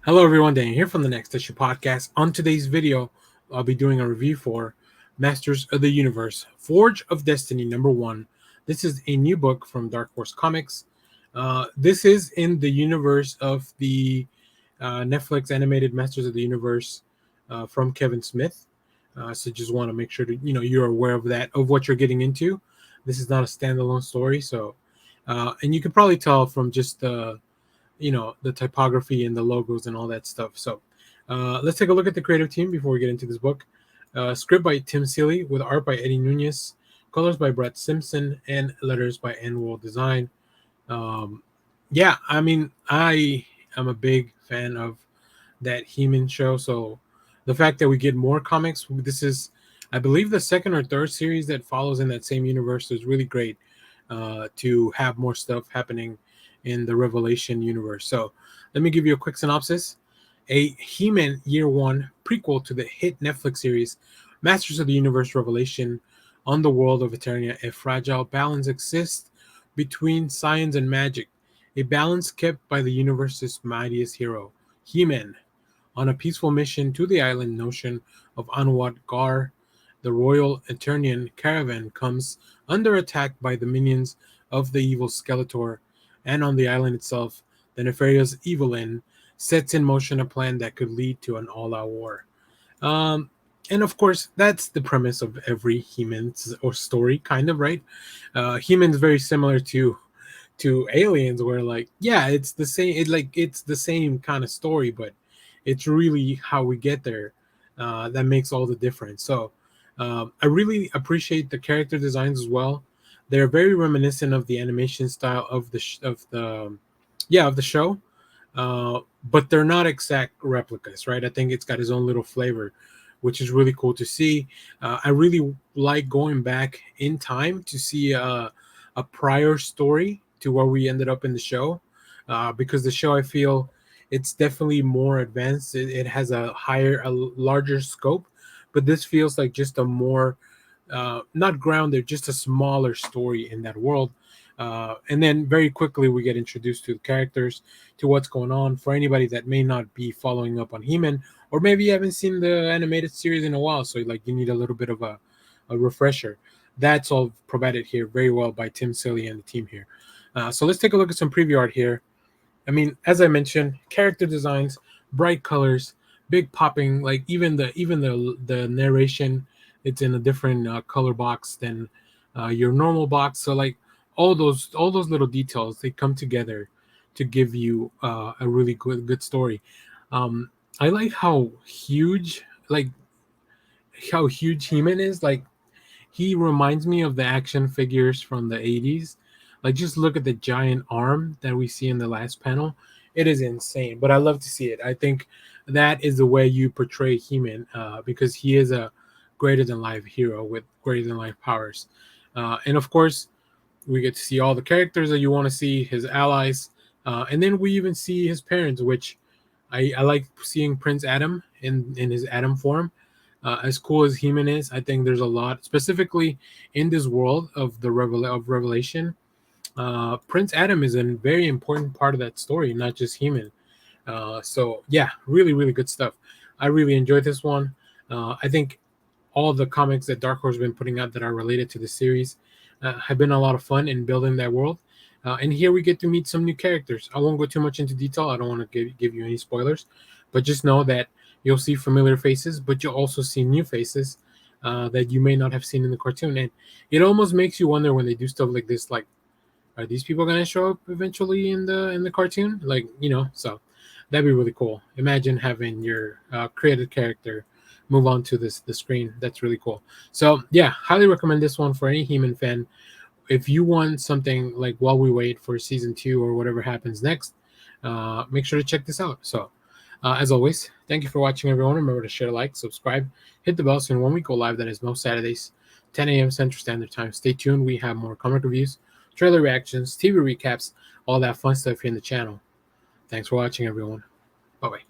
Hello everyone, Dan here from the Next Issue Podcast. On today's video, I'll be doing a review for Masters of the Universe, Forge of Destiny #1. This is a new book from Dark Horse Comics. This is in the universe of the Netflix animated Masters of the Universe from Kevin Smith. So just want to make sure that you're aware of that, of what you're getting into. This is not a standalone story, so and you can probably tell from just the typography and the logos and all that stuff. So let's take a look at the creative team before we get into this book. Script by Tim Seeley with art by Eddie Nunez, colors by Brett Simpson, and letters by AndWorld Design. Yeah, I mean, I am a big fan of that He-Man show, so the fact that we get more comics, this is, I believe, the second or third series that follows in that same universe, is really great to have more stuff happening in the Revelation universe. So let me give you a quick synopsis. A He-Man Year 1 prequel to the hit Netflix series Masters of the Universe Revelation. On the world of Eternia, a fragile balance exists between science and magic, a balance kept by the universe's mightiest hero, He-Man. On a peaceful mission to the island notion of Anwat Gar, the royal Eternian caravan comes under attack by the minions of the evil Skeletor, and on the island itself, the nefarious Evelyn sets in motion a plan that could lead to an all-out war. And of course, that's the premise of every He-Man or story, kind of, right? He-Man's very similar to Aliens, where it's the same. It's the same kind of story, but it's really how we get there that makes all the difference. So I really appreciate the character designs as well. They're very reminiscent of the animation style of the show, but they're not exact replicas, right? I think it's got its own little flavor, which is really cool to see. I really like going back in time to see a prior story to where we ended up in the show, because the show, I feel, it's definitely more advanced. It has a larger scope, but this feels like just a more not grounded, just a smaller story in that world. And then very quickly we get introduced to the characters, to what's going on. For anybody that may not be following up on He-Man, or maybe you haven't seen the animated series in a while, so you need a little bit of a refresher. That's all provided here very well by Tim Seeley and the team here. So let's take a look at some preview art here. I mean, as I mentioned, character designs, bright colors, big popping, even the narration, it's in a different color box than your normal box. So all those little details, they come together to give you a really good story. I like how huge He-Man is. He reminds me of the action figures from the 80s. Just look at the giant arm that we see in the last panel. It is insane, but I love to see it. I think that is the way you portray He-Man, because he is a greater than life hero with greater than life powers. And of course, we get to see all the characters that you want to see, his allies, and then we even see his parents, which I like seeing Prince Adam in his Adam form. As cool as He-Man is, I think there's a lot, specifically in this world of Revelation. Prince Adam is a very important part of that story, not just He-Man. So yeah, really, really good stuff. I really enjoyed this one. I think all the comics that Dark Horse has been putting out that are related to the series have been a lot of fun in building that world. And here we get to meet some new characters. I won't go too much into detail. I don't want to give you any spoilers, but just know that you'll see familiar faces, but you'll also see new faces that you may not have seen in the cartoon. And it almost makes you wonder, when they do stuff like this, are these people going to show up eventually in the cartoon? So that'd be really cool. Imagine having your created character move on to the screen. That's really cool. So yeah, highly recommend this one for any He-Man fan. If you want something while we wait for season 2 or whatever happens next, make sure to check this out. So as always, thank you for watching, everyone. Remember to share, subscribe, hit the bell so when we go live, that is most Saturdays, 10 a.m. Central Standard Time. Stay tuned. We have more comic reviews, trailer reactions, TV recaps, all that fun stuff here in the channel. Thanks for watching, everyone. Bye-bye.